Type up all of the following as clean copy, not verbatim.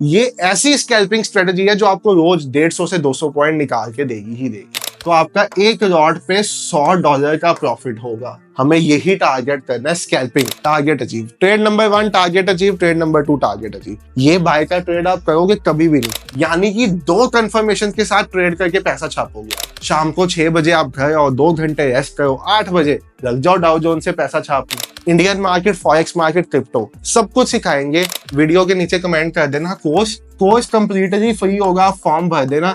ये ऐसी scalping strategy है जो आपको रोज 150 से 200 पॉइंट निकाल के देगी ही देगी। तो आपका एक लॉट पे $100 का प्रॉफिट होगा। हमें यही टारगेट करना है, scalping. Target achieve, trade number 1 target achieve, trade number 2 target achieve. ये बाय का ट्रेड आप करोगे कभी भी नहीं, यानी कि 2 कंफर्मेशन के साथ ट्रेड करके पैसा छापोगे। शाम को 6 बजे आप घर आओ, 2 घंटे रेस्ट करो, 8 बजे लग जाओ डाउ जोन्स से पैसा छापो। Indian market, forex market, crypto, सब कुछ सिखाएंगे। वीडियो के नीचे कमेंट कर देना कोर्स कंप्लीटली फ्री होगा, फॉर्म भर देना।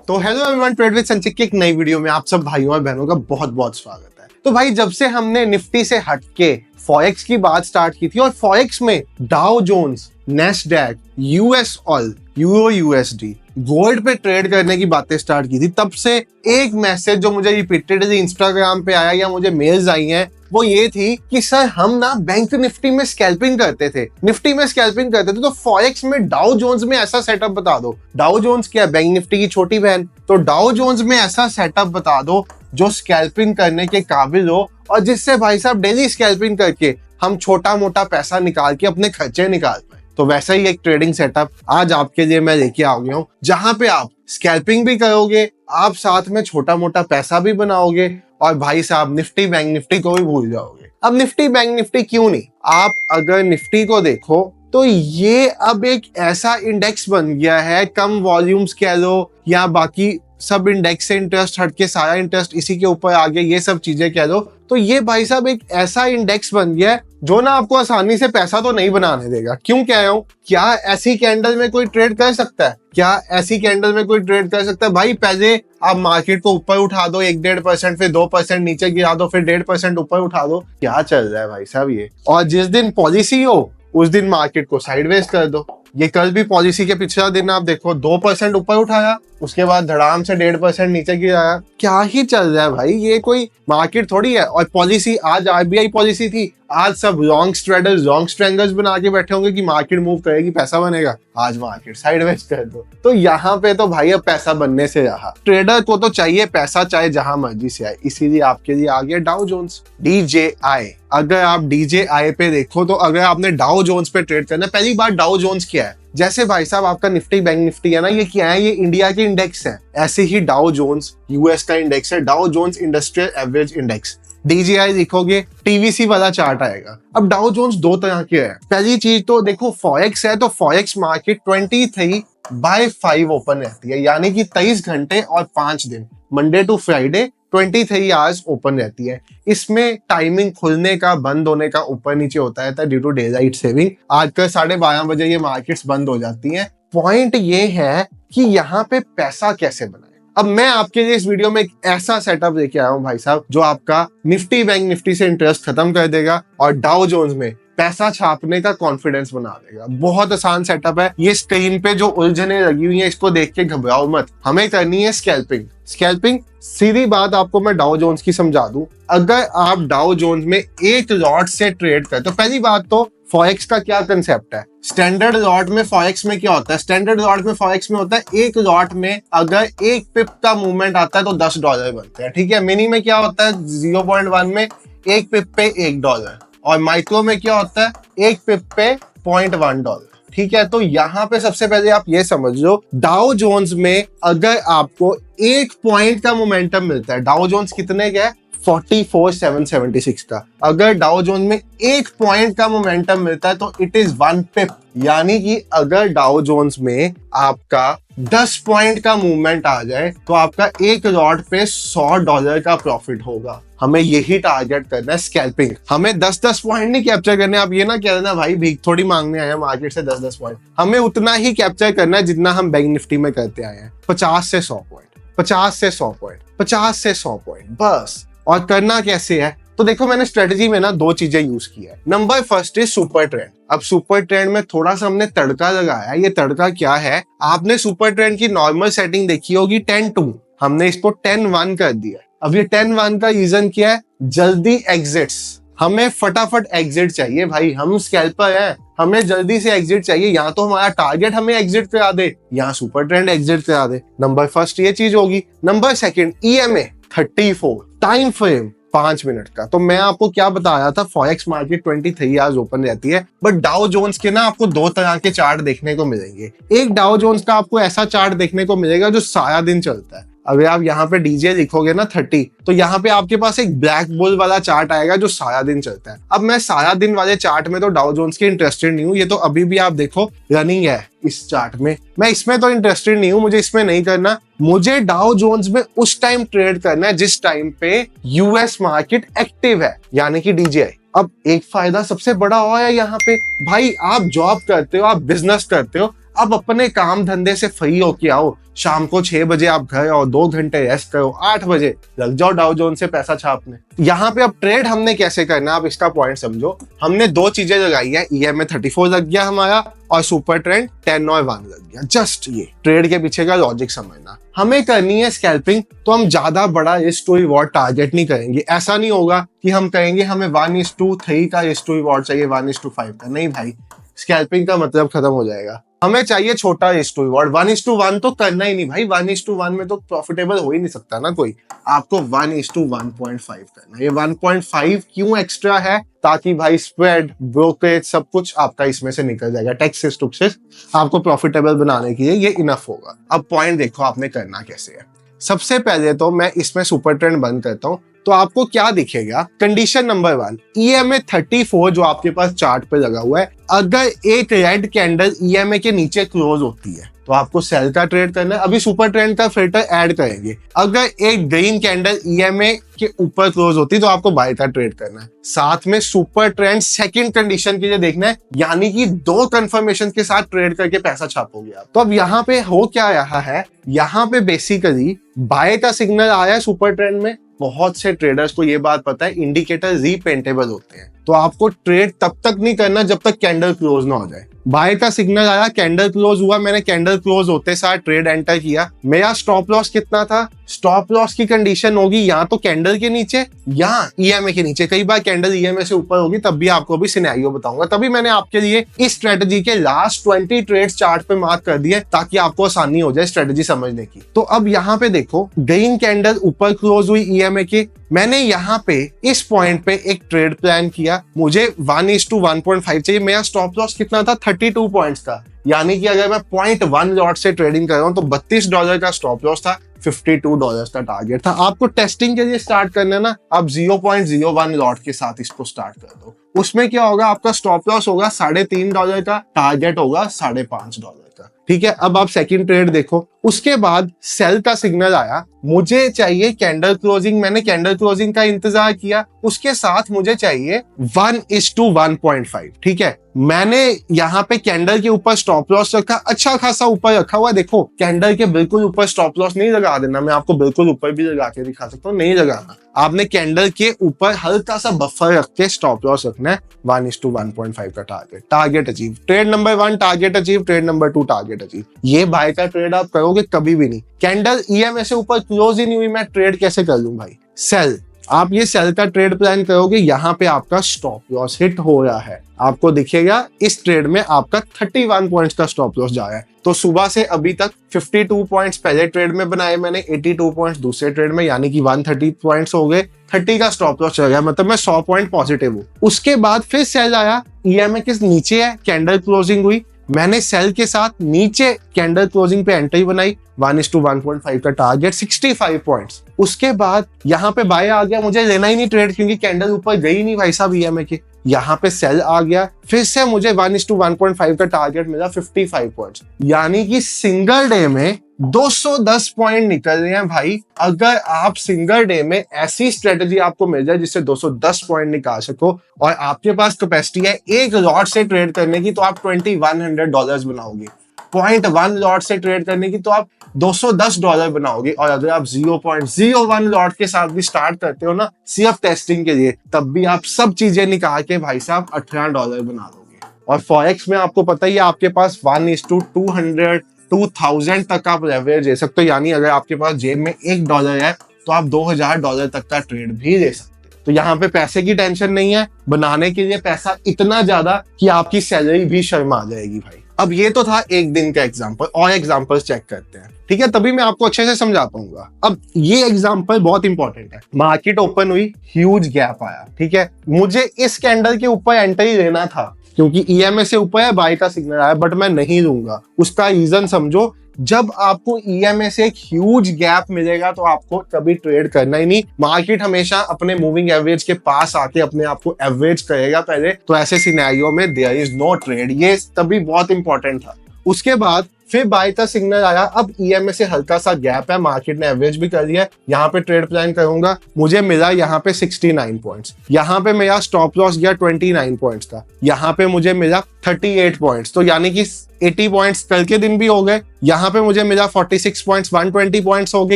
तो हेलो एवरीवन, ट्रेड विद संचित की एक नई वीडियो में आप सब भाइयों और बहनों का बहुत बहुत स्वागत है। तो भाई जब से हमने निफ्टी से हटके फॉरेक्स की बात स्टार्ट की थी और फॉरेक्स में Dow Jones, Nasdaq, US oil, euro USD, gold पे ट्रेड करने की बातें स्टार्ट की थी, तब से एक मैसेज जो मुझे रिपीटेडली इंस्टाग्राम पे आया या मुझे मेल्स आई हैं वो ये थी कि सर हम ना बैंक निफ्टी में स्कैल्पिंग करते थे, निफ्टी में स्कैल्पिंग करते थे, तो फॉरेक्स में डाउ जोन्स में ऐसा सेटअप बता दो। डाउ जोन्स क्या है? बैंक निफ्टी की छोटी बहन। तो डाउ जोन्स में ऐसा सेटअप बता दो जो स्कैल्पिंग करने के काबिल हो और जिससे भाई साहब डेली स्कैल्पिंग करके हम छोटा मोटा पैसा निकाल के अपने खर्चे निकाल पाए। तो वैसा ही एक ट्रेडिंग सेटअप आज आपके लिए मैं लेके आ गया हूँ, जहां पे आप स्कैल्पिंग भी करोगे, आप साथ में छोटा मोटा पैसा भी बनाओगे और भाई साहब निफ्टी बैंक निफ्टी को भी भूल जाओगे। अब निफ्टी बैंक निफ्टी क्यों नहीं, आप अगर निफ्टी को देखो तो ये अब एक ऐसा इंडेक्स बन गया है, कम वॉल्यूम्स कह लो या बाकी सब इंडेक्स से इंटरेस्ट हटके सारा इंटरेस्ट इसी के ऊपर आ गया, ये सब चीजें कह लो। तो ये भाई साहब एक ऐसा इंडेक्स बन गया है जो ना आपको आसानी से पैसा तो नहीं बनाने देगा। क्यों कह रहा हूं? क्या ऐसी कैंडल में कोई ट्रेड कर सकता है? क्या ऐसी कैंडल में कोई ट्रेड कर सकता है? भाई पहले आप मार्केट को ऊपर उठा दो 1-1.5%, फिर 2% नीचे गिरा दो, फिर 1.5% ऊपर उठा दो। क्या चल रहा है भाई साहब ये? और जिस दिन पॉलिसी हो उस दिन मार्केट को साइडवेज कर दो। ये कल भी पॉलिसी के पिछला दिन आप देखो 2% ऊपर उठाया, उसके बाद धड़ाम से 1.5% नीचे गिराया। क्या ही चल रहा है भाई? ये कोई मार्केट थोड़ी है। और पॉलिसी, आज आरबीआई पॉलिसी थी, आज सब लॉन्ग ट्रेडर्स, लॉन्ग स्ट्रेंगर्स बना के बैठे होंगे कि मार्केट मूव करेगी, पैसा बनेगा। आज मार्केट साइडवेज कर दो। तो यहाँ पे तो भाई अब पैसा बनने से रहा। ट्रेडर को तो चाहिए पैसा, चाहे जहां मर्जी से आए। इसीलिए आपके लिए आ गया डाउ जोन्स, DJI। अगर आप DJI पे देखो तो अगर आपने डाउ जोन्स पे ट्रेड करना है, पहली बार डाउ जोन्स क्या है? जैसे भाई साहब आपका निफ्टी बैंक निफ्टी है ना, ये क्या है? ये इंडिया के इंडेक्स है। ऐसे ही डाउ जोन्स यूएस का इंडेक्स है, Dow Jones industrial average index. DJI लिखोगे TVC वाला चार्ट आएगा। अब डाउ जोन्स 2 तरह के हैं। पहली चीज तो देखो फॉरेक्स है, तो फॉरेक्स मार्केट 23/5 ओपन रहती है, यानी कि 23 घंटे और 5 दिन, Monday to Friday 23 hours open रहती है। इसमें टाइमिंग खुलने का बंद होने का ऊपर नीचे होता है due to daylight saving. आजकल 12:30 बजे ये मार्केट्स बंद हो जाती हैं। पॉइंट ये है कि यहाँ पे पैसा कैसे बनाए। अब मैं आपके लिए इस वीडियो में एक ऐसा सेटअप लेके आया हूँ भाई साहब जो आपका निफ्टी बैंक निफ्टी से इंटरेस्ट खत्म कर देगा और डाउ जोन्स में पैसा छापने का कॉन्फिडेंस बना देगा। बहुत आसान सेटअप है। ये स्क्रीन पे जो उलझने लगी हुई हैं इसको देख के घबराओ मत, हमें करनी है स्कैल्पिंग। स्कैल्पिंग सीधी बात आपको मैं डाउ जोन्स की समझा दूं। अगर आप डाउ जोन्स में एक लॉट से ट्रेड करते तो पहली बात तो फॉरेक्स का क्या कंसेप्ट है? स्टैंडर्ड लॉट में फॉरेक्स में क्या होता है? स्टैंडर्ड लॉट में फॉरेक्स में होता है एक लॉट में अगर 1 पिप का मूवमेंट आता है तो $10 बनते हैं। ठीक है। मिनी में क्या होता है? 0.1 में 1 पिप पे $1 और माइक्रो में क्या होता है? 1 पिप पे $0.1। ठीक है। तो यहाँ पे सबसे पहले आप ये समझ लो, डाउ जोन्स में अगर आपको 1 पॉइंट का मोमेंटम मिलता है, डाउ जोन्स कितने का है? 44,776 का। अगर डाउ जोन्स में 1 पॉइंट का मोमेंटम मिलता है तो इट इज 1 पिप, यानी कि अगर डाउ जोन्स में आपका 10 पॉइंट का मूवमेंट आ जाए तो आपका एक लॉट पे $100 का प्रॉफिट होगा। हमें यही टारगेट करना है, स्कैल्पिंग। हमें 10-10 पॉइंट नहीं कैप्चर करने। आप ये ना कह देना भाई भीख थोड़ी मांगने आए हैं मार्केट से 10-10 पॉइंट। हमें उतना ही कैप्चर करना है जितना हम बैंक निफ्टी में करते आए हैं, 50 से 100 पॉइंट, 50 से 100 पॉइंट, 50 से 100 पॉइंट बस। और करना कैसे है? तो देखो मैंने स्ट्रेटजी में ना 2 चीजें यूज की है। Number first is super trend. अब सुपर ट्रेंड में थोड़ा सा हमने तड़का लगाया। ये तड़का क्या है? आपने सुपर ट्रेंड की नॉर्मल सेटिंग देखी होगी 10-2, हमने इसको 10-1 कर दिया। अब ये 10-1 का रीजन क्या है? जल्दी एग्जिट्स। हमें फटाफट एग्जिट चाहिए भाई, हम स्कैल्पर हैं, हमें जल्दी से एग्जिट चाहिए। यहाँ तो हमारा टारगेट हमें एग्जिट करा दे, यहाँ सुपर ट्रेंड एग्जिट करा दे। नंबर फर्स्ट ये चीज होगी। Number second EMA। 34 time frame 5 minute का। तो मैं आपको क्या बता रहा था, फॉरेक्स मार्केट 23 आवर्स ओपन रहती है, बट डाउ जोन्स के ना आपको दो तरह के चार्ट देखने को मिलेंगे। एक डाउ जोन्स का आपको ऐसा चार्ट देखने को मिलेगा जो सारा दिन चलता है। अगर आप यहाँ पे डीजे लिखोगे ना 30, तो यहाँ पे आपके पास एक ब्लैक बुल वाला चार्ट आएगा जो सारा दिन चलता है। अब मैं सारा दिन वाले चार्ट में तो डाउ जोन्स के इंटरेस्टेड नहीं हूँ, ये तो अभी भी आप देखो रनिंग है इस चार्ट में, मैं इसमें तो इंटरेस्टेड नहीं हूँ, मुझे इसमें नहीं करना। मुझे डाउ जोन्स में उस टाइम ट्रेड करना है जिस टाइम पे यूएस मार्केट एक्टिव है, यानी कि डीजीआई। अब एक फायदा सबसे बड़ा और है यहाँ पे, भाई आप जॉब करते हो, आप बिजनेस करते हो, अब अपने काम धंधे से फ्री होके आओ, शाम को 6 बजे आप घर आओ, 2 घंटे रेस्ट करो, 8 बजे लग जाओ डाउ जोन्स से पैसा छापने। यहाँ पे अब ट्रेड हमने कैसे करना, आप इसका पॉइंट समझो। हमने दो चीजें लगाई है, EMA 34 लग गया हमारा और सुपर ट्रेंड 10 और 1 लग गया। जस्ट ये ट्रेड के पीछे का लॉजिक समझना। हमें करनी है स्कैल्पिंग, तो हम ज्यादा बड़ा रिस्क टू रिवॉर्ड टारगेट नहीं करेंगे। ऐसा नहीं होगा कि हम कहेंगे हमें 1:3 का रिस्क टू रिवॉर्ड चाहिए 1:5 का, नहीं भाई, स्कैल्पिंग का मतलब खत्म हो जाएगा। हमें चाहिए छोटा रिस्क टू रिवॉर्ड। 1:1 तो करना ही नहीं भाई, 1:1 में तो प्रॉफिटेबल हो ही नहीं सकता ना कोई। आपको 1:1.5 करना है। ये 1.5 क्यों एक्स्ट्रा है, ताकि भाई स्प्रेड, ब्रोकरेज सब कुछ आपका इसमें से निकल जाएगा, टैक्सेस टुक्सेस आपको प्रॉफिटेबल बनाने के लिए ये इनफ होगा। अब पॉइंट देखो आपने करना कैसे है। सबसे पहले तो मैं इसमें सुपर ट्रेंड बंद करता हूं, तो आपको क्या दिखेगा, कंडीशन नंबर 1, EMA 34 जो आपके पास चार्ट पे लगा हुआ है, अगर एक रेड कैंडल EMA के नीचे क्लोज होती है तो आपको सेल का ट्रेड करना है। अभी सुपर ट्रेंड का फिल्टर ऐड करेंगे। अगर एक ग्रीन कैंडल EMA के ऊपर क्लोज होती है तो आपको बाय का ट्रेड करना है। साथ में सुपर ट्रेंड सेकंड कंडीशन के लिए देखना है, यानी कि 2 कंफर्मेशन के साथ ट्रेड करके पैसा छापोगे आप। तो अब यहाँ पे हो क्या रहा है, यहाँ पे बेसिकली बाय का सिग्नल आया है सुपर ट्रेंड में। बहुत से ट्रेडर्स को ये बात पता है, इंडिकेटर रीपेंटेबल होते हैं, तो आपको ट्रेड तब तक नहीं करना जब तक कैंडल क्लोज ना हो जाए। बाय का सिग्नल आया, कैंडल क्लोज हुआ, मैंने कैंडल क्लोज होते साथ ट्रेड एंटर किया। मेरा स्टॉप लॉस कितना था, स्टॉप लॉस की कंडीशन होगी या तो कैंडल के नीचे या EMA के नीचे। कई बार कैंडल EMA से ऊपर होगी, तब भी आपको भी सिनेरियो बताऊंगा। तभी मैंने आपके लिए इस स्ट्रेटजी के लास्ट 20 ट्रेड्स चार्ट पे मार्क कर दिए ताकि आपको आसानी हो जाए स्ट्रेटजी समझने की। तो अब यहाँ पे देखो, ग्रीन कैंडल ऊपर क्लोज हुई EMA के, मैंने यहाँ पे इस पॉइंट पे एक ट्रेड प्लान किया। मुझे 1:1.5 चाहिए। मेरा स्टॉप लॉस कितना था, 32 पॉइंट्स का, यानी कि अगर मैं 0.1 लॉट से ट्रेडिंग कर रहा हूँ तो $32 का स्टॉप लॉस था, $52 का टारगेट था। आपको टेस्टिंग के लिए स्टार्ट करना है ना, आप 0.01 लॉट के साथ इसको स्टार्ट कर दो। उसमें क्या होगा, आपका स्टॉप लॉस होगा $3.5 का, टारगेट होगा $5.5 का। ठीक है, अब आप सेकंड ट्रेड देखो। उसके बाद सेल का सिग्नल आया, मुझे चाहिए कैंडल क्लोजिंग, मैंने कैंडल क्लोजिंग का इंतजार किया। उसके साथ मुझे चाहिए 1:1.5। ठीक है, मैंने यहाँ पे कैंडल के ऊपर स्टॉप लॉस रखा, अच्छा खासा ऊपर रखा हुआ। देखो कैंडल के बिल्कुल ऊपर स्टॉप लॉस नहीं लगा देना, मैं आपको बिल्कुल ऊपर भी लगा के दिखा सकता हूँ, नहीं लगाना। आपने कैंडल के ऊपर हल्का सा बफर रख के स्टॉप लॉस रखना है। 1:1.5 का target achieve. Trade number 1 target achieve, trade number 2 target achieve. ये बाय का ट्रेड आप करोगे कभी भी नहीं। कैंडल EMA से ऊपर क्लोज ही नहीं हुई, मैं ट्रेड कैसे कर लूं भाई। सेल, आप ये सेल का ट्रेड प्लान करोगे, यहाँ पे आपका स्टॉप लॉस हिट हो रहा है, आपको दिखेगा इस ट्रेड में आपका 31 पॉइंट्स का स्टॉप लॉस जा रहा है। तो सुबह से अभी तक 52 पॉइंट्स पहले ट्रेड में बनाए मैंने, 82 पॉइंट्स दूसरे ट्रेड में, यानी कि 130 पॉइंट्स हो गए। 30 का स्टॉप लॉस चल गया, मतलब मैं 100 पॉइंट पॉजिटिव हूँ। उसके बाद फिर सेल आया, EMA के नीचे है, कैंडल क्लोजिंग हुई, मैंने सेल के साथ नीचे कैंडल क्लोजिंग पे एंट्री बनाई, 1:1.5 का टारगेट, 65 पॉइंट्स। उसके बाद यहाँ पे बाय आ गया, मुझे लेना ही नहीं ट्रेड क्योंकि कैंडल ऊपर गई नहीं भाई साहब EMA के। यहाँ पे सेल आ गया, फिर से मुझे 1:1.5 का टारगेट मिला, 55 पॉइंट्स, यानी कि सिंगल डे में 210 पॉइंट निकल रहे हैं भाई। अगर आप सिंगल डे में ऐसी स्ट्रेटजी आपको मिल जाए जिससे 210 पॉइंट निकाल सको और आपके पास कैपेसिटी है एक लॉट से ट्रेड करने की, तो आप $2100 बनाओगे। 0.1 लॉट से ट्रेड करने की तो आप $210 बनाओगे। और अगर आप 0.01 लॉट के साथ भी स्टार्ट करते हो ना सिर्फ टेस्टिंग के लिए, तब भी आप सब चीजें निकाल के भाई साहब $18 बना दोगे। और फॉरेक्स में आपको पता ही है, आपके पास 1:200 2000 तक आप लेवरेज ले सकते हो, यानी अगर आपके पास जेब में $1 है तो आप $2000 तक का ट्रेड भी ले सकते हो। तो यहाँ पे पैसे की टेंशन नहीं है, बनाने के लिए पैसा इतना ज्यादा कि आपकी सैलरी भी शर्मा जाएगी भाई। अब ये तो था एक दिन का एग्जांपल, और एग्जांपल्स चेक करते हैं, ठीक है, तभी मैं आपको अच्छे से समझा पाऊंगा। अब ये एग्जांपल बहुत इंपॉर्टेंट है। मार्केट ओपन हुई, ह्यूज गैप आया, ठीक है, मुझे इस कैंडल के ऊपर एंट्री लेना था क्योंकि ईएमए से ऊपर है, बाय का सिग्नल आया, बट मैं नहीं लूंगा। उसका रीजन समझो, जब आपको ईएमए से एक ह्यूज गैप मिलेगा तो आपको कभी ट्रेड करना ही नहीं। मार्केट हमेशा अपने मूविंग एवरेज के पास आके अपने आप को एवरेज करेगा पहले, तो ऐसे सिनेरियो में देयर इज नो ट्रेड। ये तभी बहुत इंपॉर्टेंट था। उसके बाद फिर बाय का सिग्नल आया, अब ईएमए से हल्का सा गैप है, मार्केट ने एवरेज भी कर लिया है, यहाँ पे ट्रेड प्लान करूंगा, मुझे मिला यहाँ पे 69 पॉइंट्स, यहाँ पे मेरा स्टॉप लॉस गया 29 पॉइंट्स का, यहाँ पे मुझे मिला 38 पॉइंट्स, तो यानी कि 80 पॉइंट्स कल के दिन भी हो गए। यहाँ पे मुझे मिला 46 पॉइंट्स, 120 पॉइंट्स हो गए,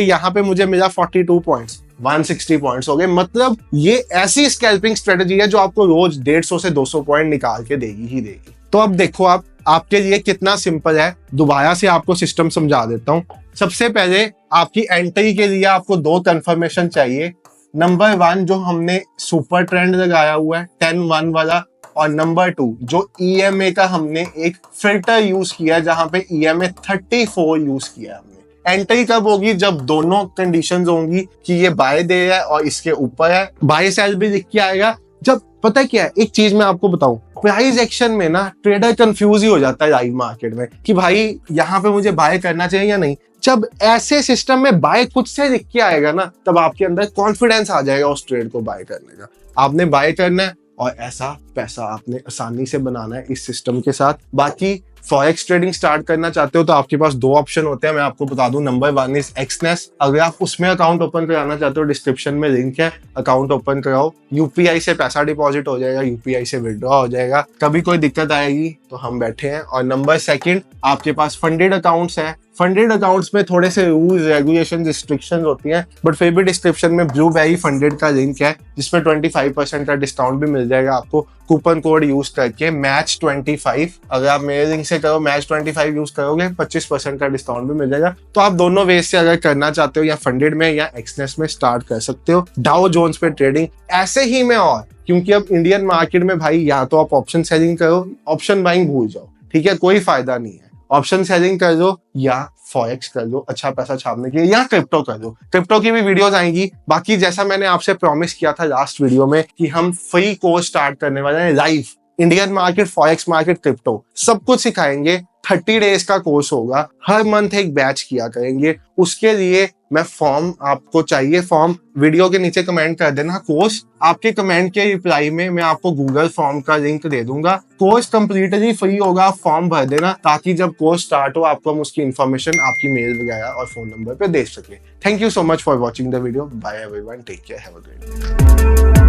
यहाँ पे मुझे मिला 42 पॉइंट्स, 160 पॉइंट्स हो गए। मतलब ये ऐसी स्कैल्पिंग स्ट्रेटेजी है जो आपको रोज 150 से 200 पॉइंट निकाल के देगी ही देगी। तो अब देखो आप, आपके लिए कितना सिंपल है, दोबारा से आपको सिस्टम समझा देता हूं। सबसे पहले आपकी एंट्री के लिए आपको दो कंफर्मेशन चाहिए। नंबर 1 जो हमने सुपर ट्रेंड लगाया हुआ है 10-1 वाला, और नंबर 2 जो ईएमए का हमने एक फिल्टर यूज किया जहां पे ईएमए 34 यूज किया हमने। एंट्री कब होगी? जब दोनों कंडीशंस होंगी कि ये बाय दे रहा है और इसके ऊपर है, बाय सेल भी लिख के आएगा। जब पता क्या है, एक चीज मैं आपको बताऊं, प्राइस एक्शन में ना ट्रेडर कंफ्यूज ही हो जाता है लाइव मार्केट में कि भाई यहाँ पे मुझे बाय करना चाहिए या नहीं। जब ऐसे सिस्टम में बाय खुद से लिख के आएगा ना, तब आपके अंदर कॉन्फिडेंस आ जाएगा उस ट्रेड को बाय करने का। आपने बाय करना है और ऐसा पैसा आपने आसानी से बनाना है इस सिस्टम के साथ। बाकी फॉरेक्स ट्रेडिंग स्टार्ट करना चाहते हो तो आपके पास दो ऑप्शन होते हैं, मैं आपको बता दूं। नंबर 1 इज एक्सनेस, अगर आप उसमें अकाउंट ओपन कराना चाहते हो डिस्क्रिप्शन में लिंक है, अकाउंट ओपन कराओ, यूपीआई से पैसा डिपॉजिट हो जाएगा, यूपीआई से विड्रॉ हो जाएगा, कभी कोई दिक्कत आएगी तो हम बैठे हैं। और नंबर 2 आपके पास फंडेड अकाउंट्स है। फंडेड अकाउंट्स में थोड़े से रूल्स, रेगुलेशन, रिस्ट्रिक्शंस होती हैं, बट फिर भी डिस्क्रिप्शन में ब्लूबेरी फंडेड का लिंक है जिसमें 25% का डिस्काउंट भी मिल जाएगा आपको कूपन कोड यूज करके मैच25। अगर आप मेरे लिंक से करो मैच25 यूज करोगे 25% का डिस्काउंट भी मिल जाएगा। तो आप दोनों वेज से अगर करना चाहते हो, या फंडेड में या एक्सनेस में स्टार्ट कर सकते हो। डाउ जोन्स पे ट्रेडिंग ऐसे ही में, और क्योंकि अब इंडियन मार्केट में भाई या तो आप ऑप्शन सेलिंग करो, ऑप्शन बाइंग भूल जाओ, ठीक है, कोई फायदा नहीं है। ऑप्शन सेलिंग कर दो या फॉरेक्स कर दो अच्छा पैसा छापने के लिए, या क्रिप्टो कर दो। क्रिप्टो की भी वीडियोस आएंगी। बाकी जैसा मैंने आपसे प्रॉमिस किया था लास्ट वीडियो में कि हम फ्री कोर्स स्टार्ट करने वाले हैं live, Indian market, forex market, crypto सब कुछ सिखाएंगे। 30 डेज का कोर्स होगा, हर मंथ एक बैच किया करेंगे। उसके लिए मैं फॉर्म आपको चाहिए, फॉर्म वीडियो के नीचे कमेंट कर देना कोर्स। आपके कमेंट के रिप्लाई में मैं आपको गूगल फॉर्म का लिंक दे दूंगा। कोर्स कंप्लीटली फ्री होगा, फॉर्म भर देना ताकि जब कोर्स स्टार्ट हो आपको हम उसकी इन्फॉर्मेशन आपकी मेल वगैरह और फोन नंबर पे दे सके। Thank you so much for watching the video. Bye everyone, take care, have a great day.